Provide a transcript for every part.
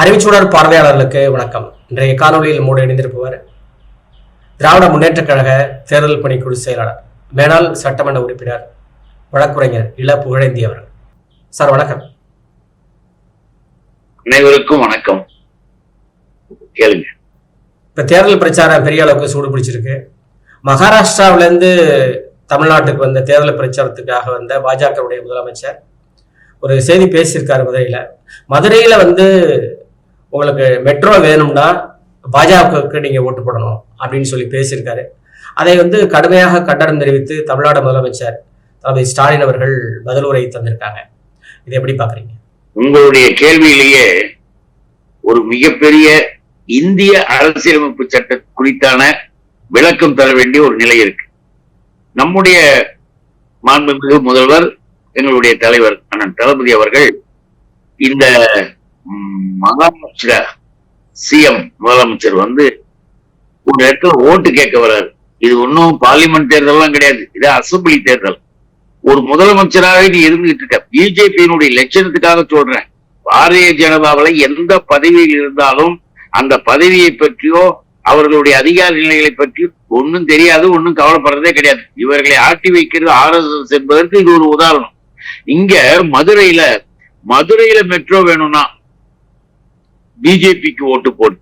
அறிவுச்சூழல் பார்வையாளர்களுக்கு வணக்கம். இன்றைய காணொலியில் மூட இணைந்திருப்பவர் திராவிட முன்னேற்ற கழக தேர்தல் பணிக்குழு செயலாளர், மேனாள் சட்டமன்ற உறுப்பினர், வழக்குரைஞர் இள புகழேந்தி அவர்கள். சார் வணக்கம். அனைவருக்கும் வணக்கம். கேளுங்க. இப்ப தேர்தல் பிரச்சாரம் பெரிய அளவுக்கு சூடு பிடிச்சிருக்கு. மகாராஷ்டிராவில இருந்து தமிழ்நாட்டுக்கு வந்த தேர்தல் பிரச்சாரத்துக்காக வந்த பாஜகவுடைய முதலமைச்சர் ஒரு செய்தி பேசியிருக்காரு. மதுரையில உங்களுக்கு மெட்ரோ வேணும்னா பாஜகவுக்கு நீங்க ஓட்டு போடணும் அப்படின்னு சொல்லி பேசியிருக்காரு. அதை கடுமையாக கண்டனம் தெரிவித்து தமிழ்நாடு முதலமைச்சர் தளபதி ஸ்டாலின் அவர்கள் பதில் உரை தந்திருக்காங்க. இதை எப்படி பாக்குறீங்க? உங்களுடைய கேள்வியிலேயே ஒரு மிகப்பெரிய இந்திய அரசியலமைப்பு சட்ட குறித்தான விளக்கம் தர வேண்டிய ஒரு நிலை இருக்கு. நம்முடைய மாண்புமிகு முதல்வர், எங்களுடைய தலைவர் அண்ணன் தளபதி அவர்கள் இந்த மகாராஷ்டிரா சிஎம் முதலமைச்சர் ஒரு இடத்துல ஓட்டு கேட்க வர்றாரு. இது ஒன்னும் பார்லிமெண்ட் தேர்தல்லாம் கிடையாது, இது அசம்பிளி தேர்தல். ஒரு முதலமைச்சராக நீ இருந்துகிட்டு இருக்க. பிஜேபியினுடைய லட்சணத்துக்காக சொல்றேன். பாரதிய ஜனதாவில எந்த பதவியில் இருந்தாலும் அந்த பதவியை பற்றியோ அவர்களுடைய அதிகார நிலைகளை பற்றியோ ஒன்னும் தெரியாது, ஒன்னும் கவலைப்படுறதே கிடையாது. இவர்களை ஆட்டி வைக்கிறது RSS என்பதற்கு இது ஒரு உதாரணம். இங்க மதுரையில மெட்ரோ வேணும்னா பிஜேபிக்கு ஓட்டு போடு.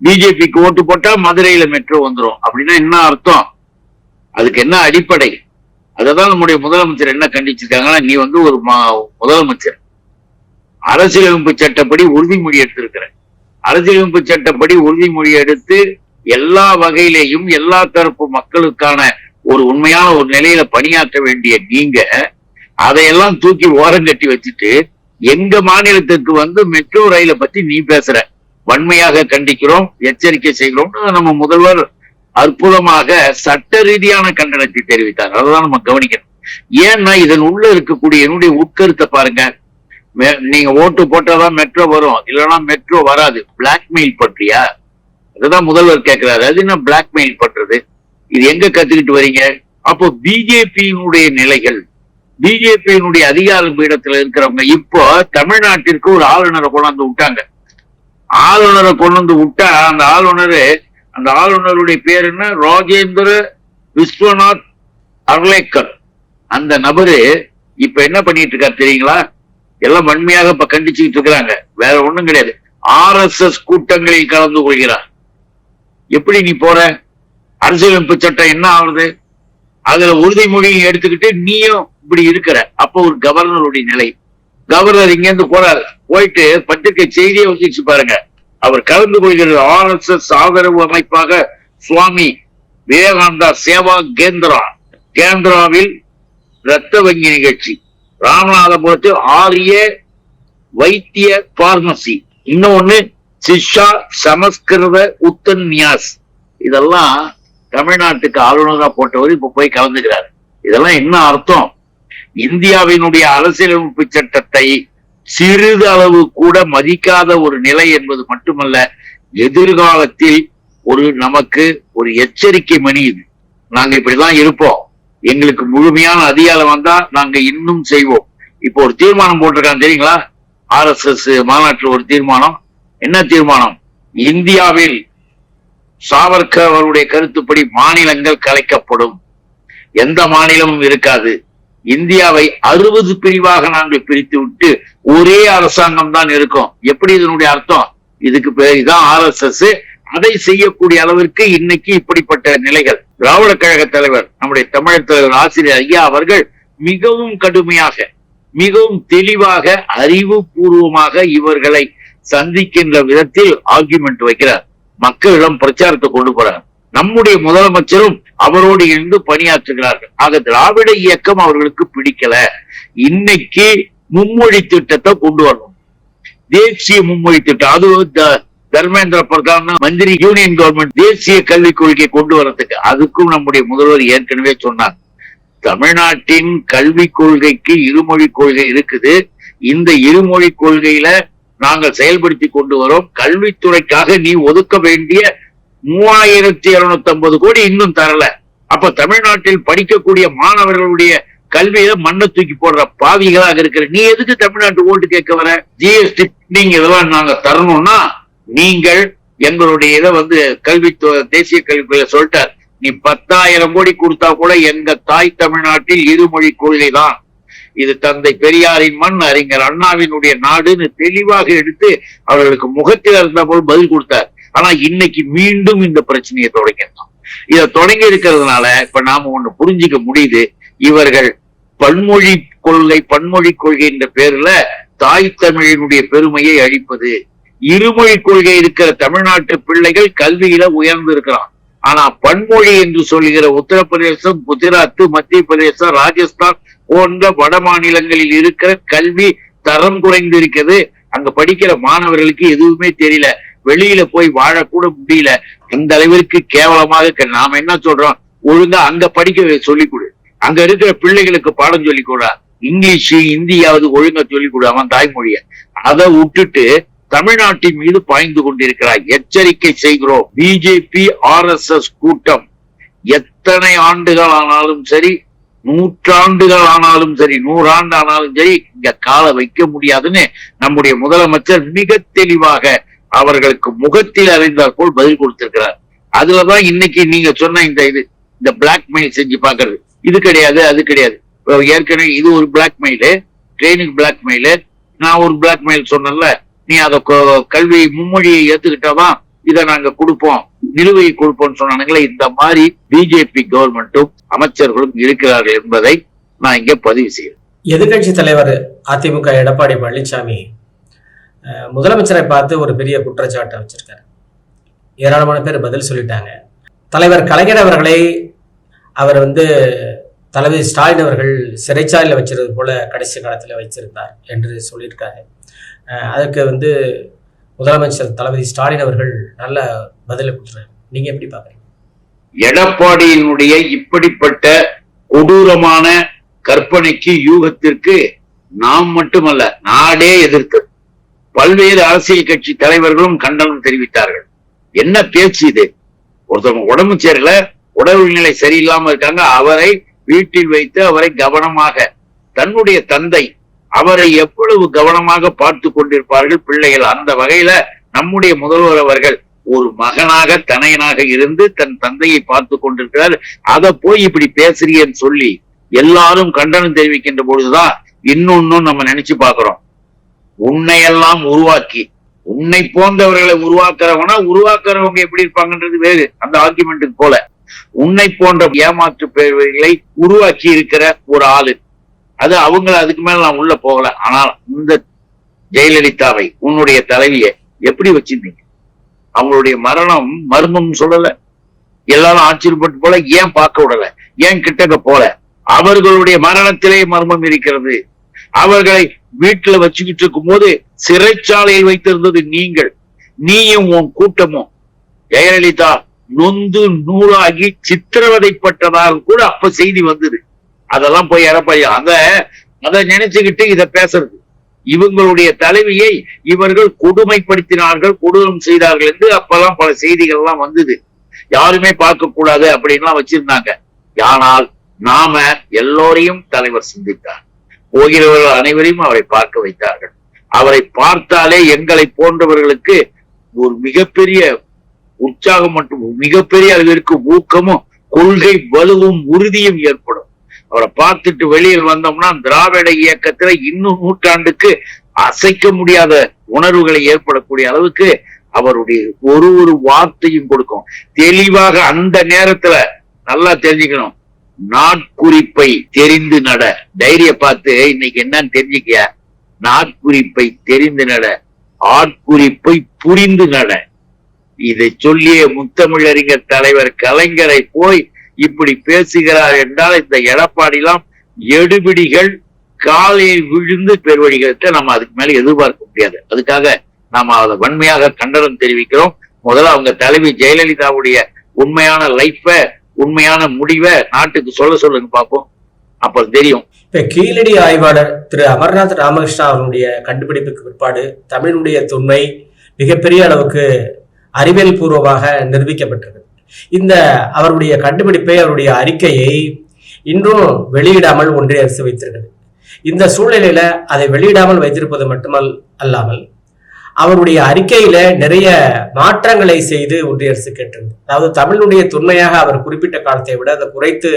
பிஜேபிக்கு ஓட்டு போட்டா மதுரையில மெட்ரோ வந்துடும். அப்படின்னா என்ன அர்த்தம்? அதுக்கு என்ன அடிப்படை? அததான் நம்முடைய முதலமைச்சர் என்ன கண்டிச்சிருக்காங்கன்னா, நீ ஒரு முதலமைச்சர், அரசியலமைப்பு சட்டப்படி உறுதிமொழி எடுத்திருக்கிற. அரசியலமைப்பு சட்டப்படி உறுதிமொழி எடுத்து எல்லா வகையிலேயும் எல்லா தரப்பு மக்களுக்கான ஒரு உண்மையான ஒரு நிலையில பணியாற்ற வேண்டிய நீங்க அதையெல்லாம் தூக்கி ஓரம் கட்டி வச்சுட்டு எங்க மாநிலத்துக்கு மெட்ரோ ரயிலை பத்தி நீ பேசுற. வன்மையாக கண்டிக்கிறோம், எச்சரிக்கை செய்கிறோம். நம்ம முதல்வர் அற்புதமாக சட்ட ரீதியான கண்டனத்தை தெரிவித்தார். அததான் நம்ம கவனிக்கணும். ஏன்னா இதன் உள்ள இருக்கக்கூடிய என்னுடைய உட்கருத்தை பாருங்க. நீங்க ஓட்டு போட்டாதான் மெட்ரோ வரும், இல்லைன்னா மெட்ரோ வராது. பிளாக்மெயில் பண்றியா? அதுதான் முதல்வர் கேட்கிறாரு. அது என்ன பிளாக்மெயில் பண்றது? இது எங்க கத்துக்கிட்டு வரீங்க? அப்போ பிஜேபியினுடைய நிலைகள், பிஜேபியினுடைய அதிகார பீடத்துல இருக்கிறவங்க இப்போ தமிழ்நாட்டிற்கு ஒரு ஆளுநரை கொண்டாந்து விட்டாங்க. ஆளுநரை கொண்டு விட்டா அந்த ஆளுநருடைய பேர் என்ன? ராஜேந்திர விஸ்வநாத் அர்லேக்கர். அந்த நபரு இப்ப என்ன பண்ணிட்டு இருக்காரு தெரியுங்களா? எல்லாம் வன்மையாக இப்ப கண்டிச்சுக்கிட்டு இருக்கிறாங்க. வேற ஒண்ணும் கிடையாது. RSS கூட்டங்களில் கலந்து கொள்கிறார். எப்படி நீ போற? அரசியலமைப்பு சட்டம் என்ன ஆகுது? அதுல உறுதிமொழியை எடுத்துக்கிட்டு நீயும் இப்படி இருக்கிற. அப்போ ஒரு கவர்னருடைய நிலை. கவர்னர் இங்க இருந்து போறாரு, போயிட்டு பத்திரிகை செய்தியை வந்துச்சு பாருங்க. அவர் கலந்து கொள்கிறது RSS ஆதரவு அமைப்பாக சுவாமி விவேகானந்தா சேவா கேந்திராவில் ரத்த வங்கி நிகழ்ச்சி, ராமநாதபுரத்தில் ஆரிய வைத்திய பார்மசி, இன்னொன்னு சிஷா சமஸ்கிருத உத்தன் நியாஸ். இதெல்லாம் தமிழ்நாட்டுக்கு ஆளுநரா போட்டவர் இப்ப போய் கலந்துக்கிறார். இதெல்லாம் என்ன அர்த்தம்? இந்தியாவினுடைய அரசியலமைப்பு சட்டத்தை சிறிது அளவு கூட மதிக்காத ஒரு நிலை என்பது மட்டுமல்ல, எதிர்காலத்தில் நமக்கு ஒரு எச்சரிக்கை மணி. இது நாங்க இப்படிதான் இருப்போம், எங்களுக்கு முழுமையான அதிகாரம் வந்தா நாங்க இன்னும் செய்வோம். இப்போ ஒரு தீர்மானம் போட்டிருக்காங்க தெரியுங்களா? RSS மாநாட்டில் ஒரு தீர்மானம். என்ன தீர்மானம்? இந்தியாவில் சாவர்கர் அவருடைய கருத்துப்படி மாநிலங்கள் கலைக்கப்படும், எந்த மாநிலமும் இருக்காது. இந்தியாவை 60 பிரிவாக நாங்கள் பிரித்து விட்டு ஒரே அரசாங்கம் தான் இருக்கும். எப்படி இதனுடைய அர்த்தம்? இதுக்கு பேருதான் RSS. அதை செய்யக்கூடிய அளவிற்கு இன்னைக்கு இப்படிப்பட்ட நிலைகள். திராவிட கழக தலைவர், நம்முடைய தமிழர் தலைவர் ஆசிரியர் ஐயா அவர்கள் மிகவும் கடுமையாக, மிகவும் தெளிவாக, அறிவுபூர்வமாக இவர்களை சந்திக்கின்ற விதத்தில் ஆர்குமெண்ட் வைக்கிறார். மக்களிடம் பிரச்சாரத்தை கொண்டு போறார். நம்முடைய முதலமைச்சரும் அவரோடு இருந்து பணியாற்றுகிறார்கள். ஆக திராவிட இயக்கம் அவர்களுக்கு பிடிக்கல. இன்னைக்கு மும்மொழி திட்டத்தை கொண்டு வரணும், தேசிய மும்மொழி திட்டம். அது தர்மேந்திர பிரதான் மந்திரி, யூனியன் கவர்மெண்ட் தேசிய கல்விக் கொள்கை கொண்டு வரதுக்கு. அதுக்கும் நம்முடைய முதல்வர் ஏற்கனவே சொன்னார். தமிழ்நாட்டின் கல்விக் கொள்கைக்கு இருமொழி கொள்கை இருக்குது. இந்த இருமொழி கொள்கையில நாங்கள் செயல்படுத்தி கொண்டு வரோம். கல்வித்துறைக்காக நீ ஒதுக்க வேண்டிய 3250 கோடி இன்னும் தரல. அப்ப தமிழ்நாட்டில் படிக்கக்கூடிய மாணவர்களுடைய கல்வியில மண்ணை தூக்கி போடுற பாவிகளாக இருக்கிற நீ எதுக்கு தமிழ்நாட்டு ஓட்டு கேட்க வர? ஜிஎஸ்டி நீங்க இதெல்லாம் நாங்க தரணும்னா நீங்கள் எங்களுடைய இதை தேசிய கல்வித்துறை சொல்லிட்டார், நீ 10,000 கோடி கொடுத்தா கூட எங்க தாய் தமிழ்நாட்டில் இருமொழி கொள்கை தான், இது தந்தை பெரியாரின் மண், அறிஞர் அண்ணாவினுடைய நாடுன்னு தெளிவாக எடுத்து அவர்களுக்கு முகத்தில் இருந்த போல் பதில் கொடுத்தார். ஆனா இன்னைக்கு மீண்டும் இந்த பிரச்சனையை தொடங்கிருந்தோம். இதை தொடங்கி இருக்கிறதுனால இப்ப நாம ஒண்ணு புரிஞ்சுக்க முடியுது, இவர்கள் பன்மொழி கொள்கை என்ற பேர்ல தாய் தமிழினுடைய பெருமையை அழிப்பது. இருமொழி கொள்கை இருக்கிற தமிழ்நாட்டு பிள்ளைகள் கல்வியில உயர்ந்து இருக்கிறான். ஆனா பன்மொழி என்று சொல்லுகிற உத்தரப்பிரதேசம், குஜராத், மத்திய பிரதேசம், ராஜஸ்தான் போன்ற வட மாநிலங்களில் இருக்கிற கல்வி தரம் குறைந்து இருக்கிறது. அங்க படிக்கிற மாணவர்களுக்கு எதுவுமே தெரியல, வெளியில போய் வாழக்கூட முடியல. அந்த அளவிற்கு கேவலமாக நாம என்ன சொல்றோம், ஒழுங்கா அங்க படிக்க சொல்லிக் கொடு, அங்க இருக்கிற பிள்ளைகளுக்கு பாடம் சொல்லிக் கொடு, இங்கிலீஷ் இந்தியாவது ஒழுங்கா சொல்லிக் கொடு அவன் தாய்மொழிய. அதை விட்டுட்டு தமிழ்நாட்டின் மீது பாய்ந்து கொண்டிருக்கிறார். எச்சரிக்கை செய்கிறோம், பிஜேபி RSS கூட்டம் எத்தனை ஆண்டுகள் ஆனாலும் சரி, 100 ஆண்டுகள் ஆனாலும் சரி, 100 ஆண்டு ஆனாலும் சரி, இங்க கால வைக்க முடியாதுன்னு நம்முடைய முதலமைச்சர் மிக தெளிவாக அவர்களுக்கு முகத்தில் அறிந்தால் போல் பதில் கொடுத்திருக்கிறார். அதுலதான் இன்னைக்கு நீங்க சொன்ன இந்த பிளாக்மெயில் செஞ்சு பாக்குறது, இது கிடையாது அது கிடையாது. ஏற்கனவே இது ஒரு பிளாக்மெயிலு, ட்ரெயினுக்கு பிளாக்மெயிலு, நான் ஒரு பிளாக்மெயில் சொன்னேன்ல, நீ அதை கல்வி மும்மொழியை ஏத்துக்கிட்டாதான் இதை நாங்க கொடுப்போம், நிலுவையை கொடுப்போம்னு சொன்னாங்களே. இந்த மாதிரி பிஜேபி கவர்மெண்ட்டும் அமைச்சர்களும் இருக்கிறார்கள் என்பதை நான் இங்க பதிவு செய்யறேன். எதிர்கட்சி தலைவர் அதிமுக எடப்பாடி பழனிசாமி முதலமைச்சரை பார்த்து ஒரு பெரிய குற்றச்சாட்டை வச்சிருக்காரு. ஏராளமான பேர் பதில் சொல்லிட்டாங்க. தலைவர் கலைஞர் அவர்களை அவர் தளபதி ஸ்டாலின் அவர்கள் சிறைச்சாலையில் வச்சிருந்தது போல கடைசி காலத்தில் வச்சிருந்தார் என்று சொல்லியிருக்காரு. அதுக்கு முதலமைச்சர் தளபதி ஸ்டாலின் அவர்கள் நல்ல பதிலை கொடுத்துறாரு. நீங்க எப்படி பாக்குறீங்க? எடப்பாடியினுடைய இப்படிப்பட்ட கொடூரமான கற்பனைக்கு, யூகத்திற்கு நாம் மட்டுமல்ல நாடே எதிர்த்தது. பல்வேறு அரசியல் கட்சி தலைவர்களும் கண்டனம் தெரிவித்தார்கள். என்ன பேச்சு இது? ஒருத்தவங்க உடம்பு சேரல, உடல்நிலை சரியில்லாம இருக்காங்க, அவரை வீட்டில் வைத்து அவரை கவனமாக, தன்னுடைய தந்தை அவரை எவ்வளவு கவனமாக பார்த்து கொண்டிருப்பார்கள் பிள்ளைகள். அந்த வகையில நம்முடைய முதல்வர் அவர்கள் ஒரு மகனாக தனையனாக இருந்து தன் தந்தையை பார்த்து கொண்டிருக்கிறார். அதை போய் இப்படி பேசுறீன்னு சொல்லி எல்லாரும் கண்டனம் தெரிவிக்கின்ற பொழுதுதான் இன்னொன்னும் நம்ம நினைச்சு பாக்குறோம். உன்னையெல்லாம் உருவாக்கி உன்னை போன்றவர்களை உருவாக்குறவங்க எப்படி இருப்பாங்கன்றது வேறு, அந்த ஆர்குமெண்ட்டுக்கு போல. உன்னை போன்ற ஏமாற்று பேர்களை உருவாக்கி இருக்கிற ஒரு ஆளு, அது அவங்கள அதுக்கு மேல நான் உள்ள போகல. ஆனால் இந்த ஜெயலலிதாவை, உன்னுடைய தலைவியை எப்படி வச்சிருந்தீங்க? அவங்களுடைய மரணம் மர்மம் சொல்லல, எல்லாரும் ஆச்சரியப்பட்டு போல, ஏன் பார்க்க விடல, ஏன் கிட்டக்க போல? அவர்களுடைய மரணத்திலே மர்மம் இருக்கிறது. அவர்களை வீட்டுல வச்சுக்கிட்டு இருக்கும் போது சிறைச்சாலையில் வைத்திருந்தது நீயும் உன் கூட்டமும். ஜெயலலிதா நொந்து நூலாகி சித்திரவதைப்பட்டதாக கூட அப்ப செய்தி வந்தது. அதெல்லாம் போய் எடப்பாடி அதை நினைச்சுக்கிட்டு இத பேசுறது. இவங்களுடைய தலைவியை இவர்கள் கொடுமைப்படுத்தினார்கள், கொடூரம் செய்தார்கள் என்று அப்பெல்லாம் பல செய்திகள் எல்லாம் வந்தது. யாருமே பார்க்க கூடாது அப்படின்லாம் வச்சிருந்தாங்க. ஆனால் நாம எல்லோரையும் தலைவர் சிந்தித்தார். போகிறவர்கள் அனைவரையும் அவரை பார்க்க வைத்தார்கள். அவரை பார்த்தாலே எங்களை போன்றவர்களுக்கு ஒரு மிகப்பெரிய உற்சாகம் மற்றும் மிகப்பெரிய அளவிற்கு ஊக்கமும் கொள்கை வலுவும் உறுதியும் ஏற்படும். அவரை பார்த்துட்டு வெளியில் வந்தோம்னா திராவிட இயக்கத்துல இன்னும் 100 ஆண்டுக்கு அசைக்க முடியாத உணர்வுகளை ஏற்படக்கூடிய அளவுக்கு அவருடைய ஒரு வார்த்தையும் கொடுக்கும். தெளிவாக அந்த நேரத்துல நல்லா தெரிஞ்சுக்கணும், நாட்குறிப்பை தெரிந்து நட. தைரிய பார்த்து இன்னைக்கு என்னன்னு தெரிஞ்சுக்க, நாட்குறிப்பை தெரிந்து நட, ஆட்குறிப்பை புரிந்து நட. இதை சொல்லிய முத்தமிழறிஞர் தலைவர் கலைஞரை போய் இப்படி பேசுகிறார் என்றால் இந்த எடப்பாடிலாம் எடுபிடிகள் காலையில் விழுந்து பெருவழிகளை நம்ம அதுக்கு மேல எதிர்பார்க்க முடியாது. அதுக்காக நாம அதை வன்மையாக கண்டனம் தெரிவிக்கிறோம். முதல்ல அவங்க தலைவி ஜெயலலிதாவுடைய உண்மையான லைஃப, உண்மையான முடிவை நாட்டுக்கு சொல்லுங்க பார்ப்போம், அப்புறம் தெரியும். இப்ப கீழடி ஆய்வாளர் திரு அமர்நாத் ராமகிருஷ்ணா அவருடைய கண்டுபிடிப்புக்கு பிற்பாடு தமிழுடைய தொன்மை மிகப்பெரிய அளவுக்கு அறிவியல் பூர்வமாக நிரூபிக்கப்பட்டிருக்கு. இந்த அவருடைய கண்டுபிடிப்பை, அவருடைய அறிக்கையை இன்றும் வெளியிடாமல் ஒன்றிய அரசு வைத்திருக்கிறது. இந்த சூழ்நிலையில அதை வெளியிடாமல் வைத்திருப்பது அல்லாமல் அவருடைய அறிக்கையில நிறைய மாற்றங்களை செய்து ஒன்றிய அரசு கேட்டிருந்தது. அதாவது தமிழுடைய தொன்மையாக அவர் குறிப்பிட்ட காலத்தை விட அதை குறைத்து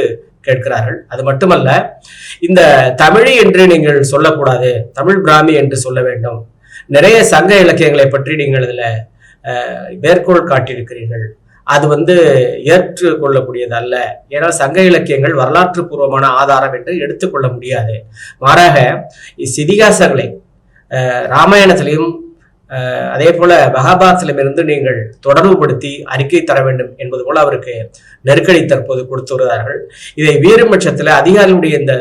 கேட்கிறார்கள். அது மட்டுமல்ல, இந்த தமிழி என்று நீங்கள் சொல்லக்கூடாது, தமிழ் பிராமி என்று சொல்ல வேண்டும். நிறைய சங்க இலக்கியங்களை பற்றி நீங்கள் இதுல மேற்கோள் காட்டியிருக்கிறீர்கள். அது ஏற்றுக்கொள்ளக்கூடியது அல்ல. ஏன்னா சங்க இலக்கியங்கள் வரலாற்று பூர்வமான ஆதாரம் என்று எடுத்துக்கொள்ள முடியாது. மாறாக இதிகாசங்களை ராமாயணத்திலையும் அதே போல மகாபாரதத்திலும் இருந்து நீங்கள் தொடர்புபடுத்தி அறிக்கை தர வேண்டும் என்பது போல அவருக்கு நெருக்கடி தற்போது கொடுத்து வருகிறார்கள். இதை வீறும் பட்சத்தில் அதிகாரிகளுடைய இந்த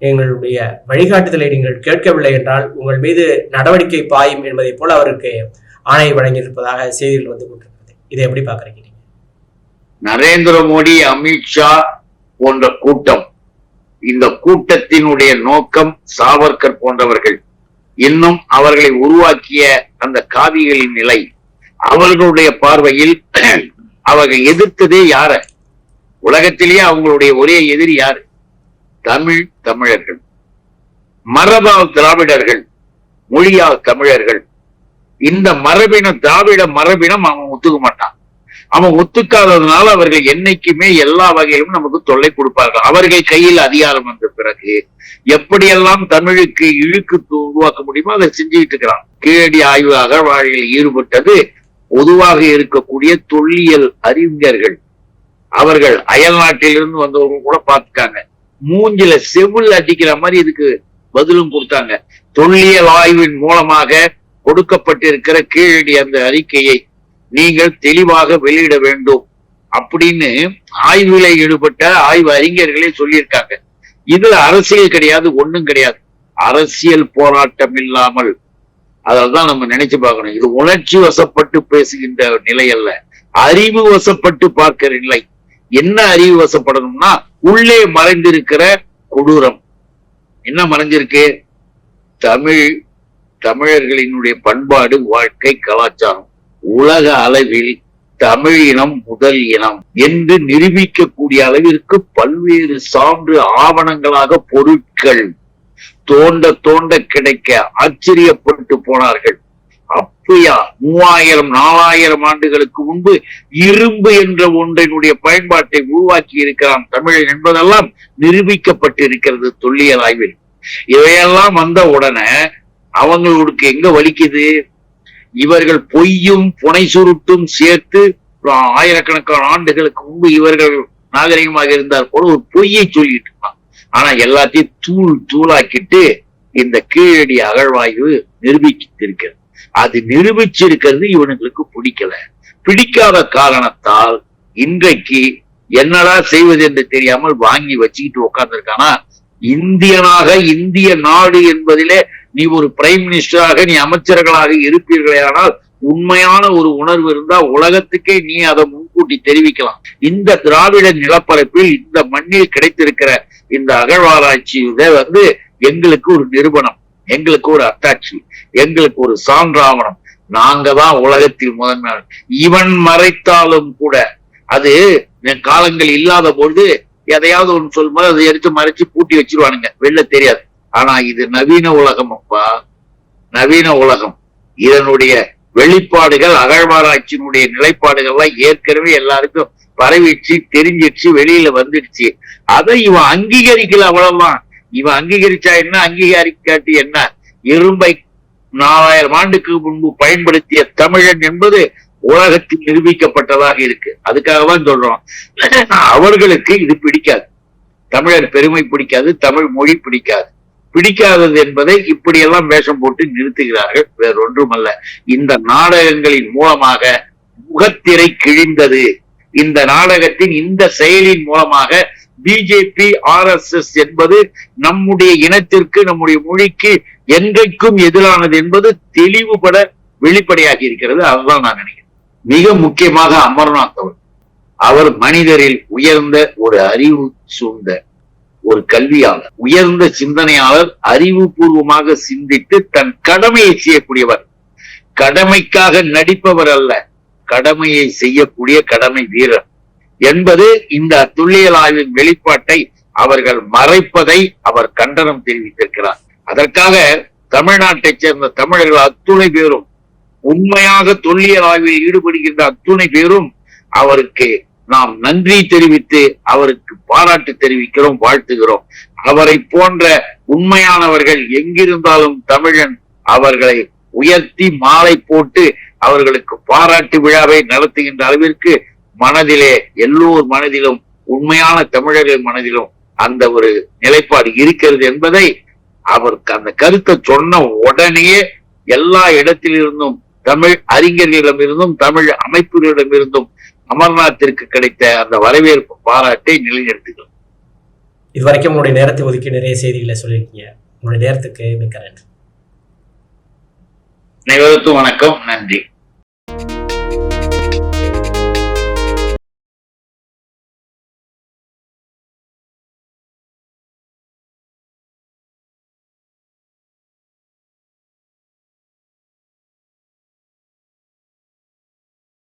எங்களுடைய வழிகாட்டுதலை நீங்கள் கேட்கவில்லை என்றால் உங்கள் மீது நடவடிக்கை பாயும் என்பதை போல அவருக்கு ஆணை வழங்கியிருப்பதாக செய்திகள் வந்து கொண்டிருக்கிறது. இதை எப்படி பாக்குறீங்க? நரேந்திர மோடி, அமித்ஷா போன்ற கூட்டம், இந்த கூட்டத்தினுடைய நோக்கம் சாவர்கர் போன்றவர்கள், இன்னும் அவர்களை உருவாக்கிய அந்த காவிகளின் நிலை, அவர்களுடைய பார்வையில் அவர்கள் எதிர்த்ததே யார? உலகத்திலேயே அவங்களுடைய ஒரே எதிரி யாரு? தமிழர்கள், மரபால் திராவிடர்கள், மொழியால் தமிழர்கள். இந்த திராவிட மரபினம் அவன் ஒத்துக்க மாட்டான். அவன் ஒத்துக்காததுனால அவர்கள் என்னைக்குமே எல்லா வகையிலும் நமக்கு தொல்லை கொடுப்பார்கள். அவர்கள் கையில் அதிகாரம் வந்த பிறகு எப்படியெல்லாம் தமிழுக்கு இழுக்கு உருவாக்க முடியுமோ அதை செஞ்சுக்கிட்டு இருக்கிறான். கீழடி ஆய்வு அகழ்வாய்வில் ஈடுபட்டது பொதுவாக இருக்கக்கூடிய தொல்லியல் அறிஞர்கள். அவர்கள் அயல் நாட்டிலிருந்து வந்தவங்க கூட பார்த்துக்காங்க. மூஞ்சில செவுள் அடிக்கிற மாதிரி இதுக்கு பதிலும் கொடுத்தாங்க. தொல்லியல் ஆய்வின் மூலமாக கொடுக்கப்பட்டிருக்கிற கீழடி அந்த அறிக்கையை நீங்கள் தெளிவாக வெளியிட வேண்டும் அப்படின்னு ஆய்வுல ஈடுபட்ட ஆய்வு அறிஞர்களே சொல்லியிருக்காங்க. இதுல அரசியல் கிடையாது, ஒண்ணும் கிடையாது. அரசியல் போராட்டம் இல்லாமல், அதல்தான் நம்ம நினைச்சு பார்க்கணும். இது உணர்ச்சி வசப்பட்டு பேசுகின்ற நிலை அல்ல, அறிவு வசப்பட்டு பார்க்கிற நிலை. என்ன அறிவு வசப்படணும்னா, உள்ளே மறைந்திருக்கிற கொடூரம் என்ன மறைஞ்சிருக்கு? தமிழர்களினுடைய பண்பாடு, வாழ்க்கை, கலாச்சாரம் உலக அளவில் தமிழ் இனம் முதல் இனம் என்று நிரூபிக்கக்கூடிய அளவிற்கு பல்வேறு சான்று ஆவணங்களாக பொருட்கள் தோண்ட தோண்ட கிடைக்க ஆச்சரியப்பட்டு போனார்கள். அப்பயா 3000-4000 ஆண்டுகளுக்கு முன்பு இரும்பு என்ற ஒன்றினுடைய பயன்பாட்டை உருவாக்கி இருக்கிறான் தமிழன் என்பதெல்லாம் நிரூபிக்கப்பட்டு இருக்கிறது தொல்லியல் ஆய்வில். இவையெல்லாம் வந்த உடனே அவங்களுக்கு எங்க வலிக்குது? இவர்கள் பொய்யும் புனை சுருட்டும் சேர்த்து ஆயிரக்கணக்கான ஆண்டுகளுக்கு முன்பு இவர்கள் நாகரிகமாக இருந்தார் போல ஒரு பொய்யை சொல்லிட்டு இருக்கான். ஆனா எல்லாத்தையும் தூளாக்கிட்டு இந்த கீழடி அகழ்வாய்வு நிரூபிச்சிருக்கிறது. அது நிரூபிச்சிருக்கிறது இவனுங்களுக்கு பிடிக்காத காரணத்தால் இன்றைக்கு என்னடா செய்வது என்று தெரியாமல் வாங்கி வச்சுக்கிட்டு உட்கார்ந்துருக்கானா. இந்தியனாக, இந்திய நாடு என்பதிலே நீ ஒரு பிரைம் மினிஸ்டராக, நீ அமைச்சர்களாக இருப்பீர்களே, ஆனால் உண்மையான ஒரு உணர்வு இருந்தா உலகத்துக்கே நீ அதை முன்கூட்டி தெரிவிக்கலாம். இந்த திராவிட நிலப்பரப்பில், இந்த மண்ணில் கிடைத்திருக்கிற இந்த அகழ்வாராய்ச்சி எங்களுக்கு ஒரு நிரூபணம், எங்களுக்கு ஒரு அத்தாட்சி, எங்களுக்கு ஒரு சான்றாவணம். நாங்க தான் உலகத்தில் முதன்மையான. இவன் மறைத்தாலும் கூட அது காலங்கள் இல்லாத பொழுது எதையாவது ஒன்று சொல்லும்போது அதை எடுத்து மறைச்சு பூட்டி வச்சிருவானுங்க, வெளில தெரியாது. ஆனா இது நவீன உலகம் அப்பா, நவீன உலகம். இதனுடைய வெளிப்பாடுகள், அகழ்வாராய்ச்சியினுடைய நிலைப்பாடுகள்லாம் ஏற்கனவே எல்லாருக்கும் பரவிடுச்சு, தெரிஞ்சிடுச்சு, வெளியில வந்துடுச்சு. அதை இவன் அங்கீகரிக்கல, அவ்வளவுதான். இவன் அங்கீகரிச்சா என்ன, அங்கீகரிக்காட்டி என்ன? இரும்பை 4000 ஆண்டுக்கு முன்பு பயன்படுத்திய தமிழன் என்பது உலகத்தில் நிரூபிக்கப்பட்டதாக இருக்கு. அதுக்காக தான் சொல்றோம், அவர்களுக்கு இது பிடிக்காது. தமிழர் பெருமை பிடிக்காது, தமிழ் மொழி பிடிக்காதது என்பதை இப்படியெல்லாம் வேஷம் போட்டு நிறுத்துகிறார்கள். வேறொன்றுமல்ல, இந்த நாடகங்களின் மூலமாக முகத்திரை கிழிந்தது. இந்த நாடகத்தின் இந்த செயலின் மூலமாக பிஜேபி, RSS என்பது நம்முடைய இனத்திற்கு, நம்முடைய மொழிக்கு என்றைக்கும் எதிரானது என்பது தெளிவுபட வெளிப்படையாகி இருக்கிறது. அதுதான் நான் நினைக்கிறேன். மிக முக்கியமாக அமர்நாத் அவர் மனிதரில் உயர்ந்த ஒரு அறிவு சூழ்ந்த ஒரு கல்வியாளர், உயர்ந்த சிந்தனையாளர், அறிவுபூர்வமாக சிந்தித்து தன் கடமையை செய்யக்கூடியவர். கடமைக்காக நடிப்பவர் அல்ல, கடமையை செய்யக்கூடிய கடமை வீரர் என்பது இந்த துல்லியல் ஆய்வின் வெளிப்பாட்டை அவர்கள் மறைப்பதை அவர் கண்டனம் தெரிவித்திருக்கிறார். அதற்காக தமிழ்நாட்டைச் சேர்ந்த தமிழர்கள் அத்துணை பேரும், உண்மையாக தொல்லியல் ஆய்வில் ஈடுபடுகின்ற அத்துணை பேரும் அவருக்கு நாம் நன்றி தெரிவித்து அவருக்கு பாராட்டு தெரிவிக்கிறோம், வாழ்த்துகிறோம். அவரை போன்ற உண்மையானவர்கள் எங்கிருந்தாலும் தமிழன் அவர்களை உயர்த்தி மாலை போட்டு அவர்களுக்கு பாராட்டு விழாவை நடத்துகின்ற அளவிற்கு மனதிலே, எல்லோர் மனதிலும், உண்மையான தமிழர்கள் மனதிலும் அந்த ஒரு நிலைப்பாடு இருக்கிறது என்பதை அவருக்கு அந்த கருத்தை சொன்ன உடனேயே எல்லா இடத்திலிருந்தும், தமிழ் அறிஞர்களிடமிருந்தும் தமிழ் அமைப்புகளிடமிருந்தும் அமர்நாத்திற்கு கிடைத்த அந்த வரவேற்பு பாராட்டை நிலைநிறுத்துகிறோம். இதுவரைக்கும் உங்களுடைய நேரத்தை ஒதுக்கி நிறைய செய்திகளை சொல்லியிருக்கீங்க. உங்களுடைய நேரத்துக்கு மிக்க நன்றி. அனைவருக்கும் வணக்கம், நன்றி.